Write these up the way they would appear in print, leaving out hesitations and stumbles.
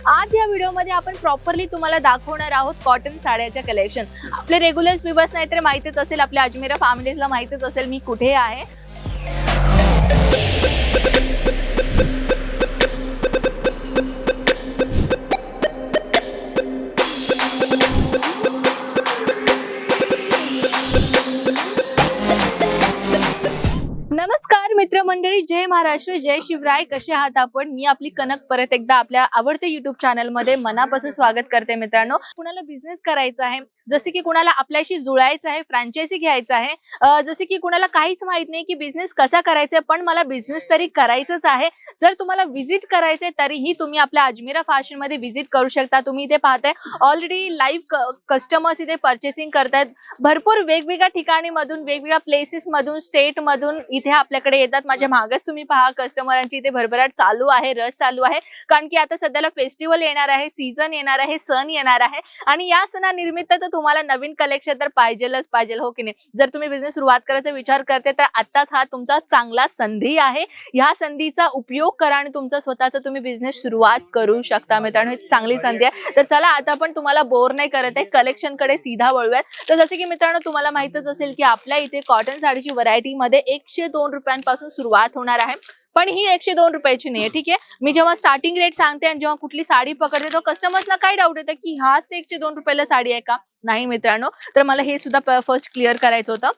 आज या व्हिडिओमध्ये आपण प्रॉपरली तुम्हाला दाखवणार आहोत कॉटन साड्याच्या कलेक्शन। आपले रेग्युलर व्ह्यूअर्स नाही तर माहितीच असेल, आपल्या अजमेरा फॅमिलीजला माहितीच असेल मी कुठे आहे। नमस्कार मित्रमंडळी, जय महाराष्ट्र, जय शिवराय। कसे आहात आपण? मी आपली कनक परत एकदा आपल्या आवडत्या युट्यूब चॅनल मध्ये मनापासून स्वागत करते। मित्रांनो, कुणाला बिझनेस करायचा आहे, जसे की कुणाला आपल्याशी जुळायचं आहे, फ्रँचायझी घ्यायचं आहे, जसे की कुणाला काहीच माहित नाही की बिझनेस कसा करायचा, पण मला बिझनेस तरी करायचंच आहे। जर तुम्हाला व्हिजिट करायचंय तरीही तुम्ही आपल्या अजमेरा फॅशन मध्ये व्हिजिट करू शकता। तुम्ही इथे पाहताय ऑलरेडी लाईव्ह कस्टमर्स इथे परचेसिंग करतायत। भरपूर वेगवेगळ्या ठिकाणी मधून, वेगवेगळ्या प्लेसेस मधून, स्टेट मधून इथे आपल्याकडे येतात। माझ्या मागच तुम्ही पहा कस्टमरांची इथे भरभराट चालू आहे, रश चालू आहे, कारण की आता सध्याला फेस्टिवल येणार आहे, सीझन येणार आहे, सण येणार आहे आणि या सणानिमित्त तर तुम्हाला नवीन कलेक्शन तर पाहिजेलच पाहिजे, हो की नाही? जर तुम्ही बिझनेस सुरुवात करायचा विचार करते तर आताच हा तुमचा चांगला संधी आहे। ह्या संधीचा उपयोग करा आणि तुमचा स्वतःचा तुम्ही बिझनेस सुरुवात करू शकता। मित्रांनो, ही चांगली संधी आहे। तर चला आता आपण तुम्हाला बोर नाही करत आहे, कलेक्शन कडे सीधा वळूयात। तर जसे की मित्रांनो तुम्हाला माहितच असेल की आपल्या इथे कॉटन साडीची व्हरायटी मध्ये 102 रुपयांपासून सुरुवात होणार आहे, पण ही 102 रुपयाची नाहीये, ठीक आहे? मी जेव्हा स्टार्टिंग रेट सांगते आणि जेव्हा कुठली साडी पकडते तो कस्टमर्सला काय डाऊट येतं की हाच 102 रुपयाला साडी आहे का? नाही मित्रांनो, तर मला हे सुद्धा फर्स्ट क्लिअर करायचं होतं।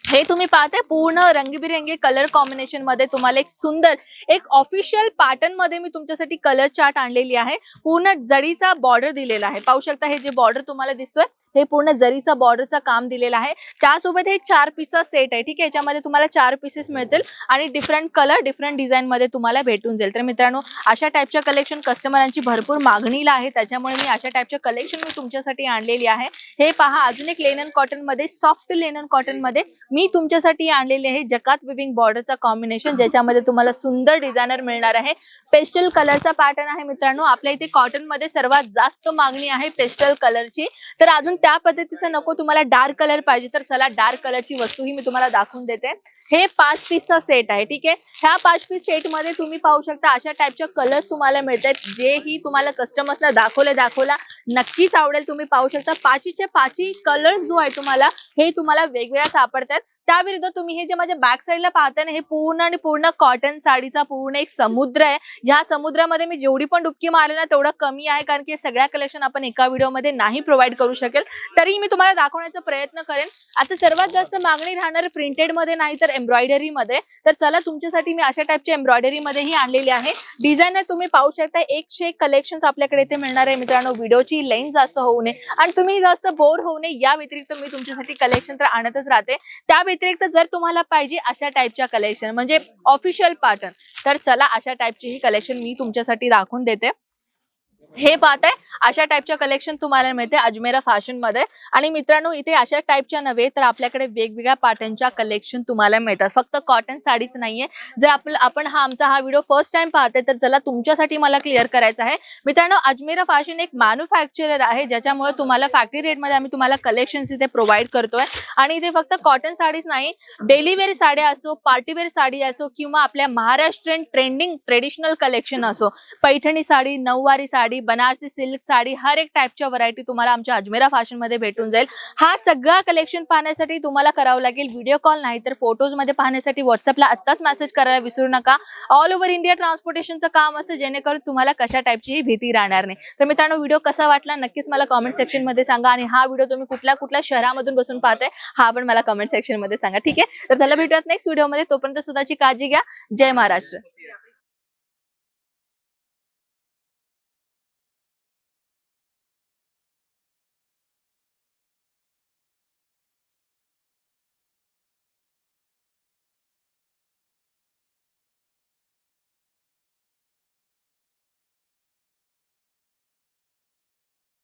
हे तुम्ही पाहताय पूर्ण रंगीबिरंगी कलर कॉम्बिनेशन मध्ये तुम्हाला एक सुंदर एक ऑफिशियल पॅटर्न मध्ये मी तुमच्यासाठी कलर चार्ट आणलेली आहे। पूर्ण जरीचा बॉर्डर दिलेला आहे, पाहू शकता। हे जे बॉर्डर तुम्हाला दिसतोय हे पूर्ण जरीचा बॉर्डरचा काम दिलेला आहे। त्यासोबत हे 4 पीसचा सेट आहे, ठीक आहे? याच्यामध्ये तुम्हाला 4 पीसेस मिळतील आणि डिफरंट कलर डिफरंट डिझाइन मध्ये तुम्हाला भेटून जाईल। तर मित्रांनो, अशा टाइपच्या कलेक्शन कस्टमरांची भरपूर मागणीला आहे, त्याच्यामुळे मी अशा टाइपच्या कलेक्शन मी तुमच्यासाठी आणलेली आहे। हे पहा, अजून एक लेनन कॉटन मध्ये, सॉफ्ट लेनन कॉटन मध्ये मी तुमच्यासाठी आणलेले आहे जकात विविंग बॉर्डरचा कॉम्बिनेशन, ज्याच्यामध्ये तुम्हाला सुंदर डिझायनर मिळणार आहे। पेस्टल कलरचा पॅटर्न आहे मित्रांनो। आपल्या इथे कॉटन मध्ये सर्वात जास्त मागणी आहे पेस्टल कलरची, तर अजून त्या पद्धतीचं नको तुम्हाला डार्क कलर पाहिजे तर चला डार्क कलरची वस्तूही मी तुम्हाला दाखवून देते। हे 5 पीसचा सेट आहे, ठीक आहे? ह्या 5 पीस सेट मध्ये तुम्ही पाहू शकता अशा टाइपच्या कलर्स तुम्हाला मिळतात, जेही तुम्हाला कस्टमर्सला दाखवला नक्कीच आवडेल। तुम्ही पाहू शकता 5चे 5 कलर्स जो आहे तुम्हाला हे तुम्हाला वेगवेगळ्या सापडतात। त्याविरुद्ध तुम्ही हे जे माझ्या बॅक साईडला पाहताय ना, हे पूर्ण आणि पूर्ण कॉटन साडीचा पूर्ण एक समुद्र आहे। या समुद्रामध्ये मी जेवढी पण डुबकी मारले ना तेवढं कमी आहे, कारण की सगळ्या कलेक्शन आपण एका व्हिडिओमध्ये नाही प्रोव्हाइड करू शकेल, तरी मी तुम्हाला दाखवण्याचा प्रयत्न करेन। आता सर्वात जास्त मागणी राहणार प्रिंटेड मध्ये नाही तर एम्ब्रॉयडरी मध्ये, तर चला तुमच्यासाठी मी अशा टाइपच्या एम्ब्रॉयडरी मध्येही आणलेली आहे। डिझायनर तुम्ही पाहू शकता 101 कलेक्शन्स आपल्याकडे इथे मिळणार आहे मित्रांनो। व्हिडिओची लेंथ जास्त होऊ नये आणि तुम्ही जास्त बोर होऊ नये या व्यतिरिक्त मी तुमच्यासाठी कलेक्शन तर आणतच राहते। त्या व्यतिरिक्त जर तुम्हाला पाहिजे अशा टाइपच्या कलेक्शन म्हणजे ऑफिशियल पॅटर्न, तर चला अशा टाइपची ही कलेक्शन मी तुमच्यासाठी दाखवून देते। हे पाहताय अशा टाइपच्या कलेक्शन तुम्हाला मिळते अजमेरा फॅशन मध्ये। आणि मित्रांनो, इथे अशा टाइपच्या नव्हे तर आपल्याकडे वेगवेगळ्या पॅटर्नच्या कलेक्शन तुम्हाला मिळतात, फक्त कॉटन साडीच नाहीये। जर आपण हा व्हिडिओ फर्स्ट टाइम पाहते तर चला तुमच्यासाठी मला क्लिअर करायचं आहे मित्रांनो, अजमेरा फॅशन एक मॅन्युफॅक्चरर आहे, ज्याच्यामुळे तुम्हाला फॅक्टरी रेट मध्ये आम्ही तुम्हाला कलेक्शन्स इथे प्रोव्हाइड करतोय। आणि इथे फक्त कॉटन साडीच नाही, डेली वेअर साड्या असो, पार्टी वेअर साडी असो किंवा आपल्या महाराष्ट्रीयन ट्रेंडिंग ट्रेडिशनल कलेक्शन असो, पैठणी साडी, नऊवारी साडी, बनारसी सिल्क साडी, हर एक टाइपच्या व्हरायटी तुम्हाला आमच्या अजमेरा फॅशन मध्ये भेटून जाईल। हा सगळा कलेक्शन पाहण्यासाठी तुम्हाला करावं लागेल व्हिडिओ कॉल, नाही तर फोटोज मध्ये पाहण्यासाठी व्हॉट्सअपला आत्ताच मेसेज करायला विसरू नका। ऑल ओव्हर इंडिया ट्रान्सपोर्टेशनचं काम असतं, जेणेकरून तुम्हाला कशा टाइपची भीती राहणार नाही। तर मित्रांनो, व्हिडिओ कसा वाटला नक्कीच मला कमेंट सेक्शन मध्ये सांगा, आणि हा व्हिडिओ तुम्ही कुठल्या शहरामधून बसून पाहताय हा पण मला कमेंट सेक्शन मध्ये सांगा, ठीक आहे? तर चला भेटूयात नेक्स्ट व्हिडिओ मध्ये, तोपर्यंत स्वतःची काळजी घ्या। जय महाराष्ट्र।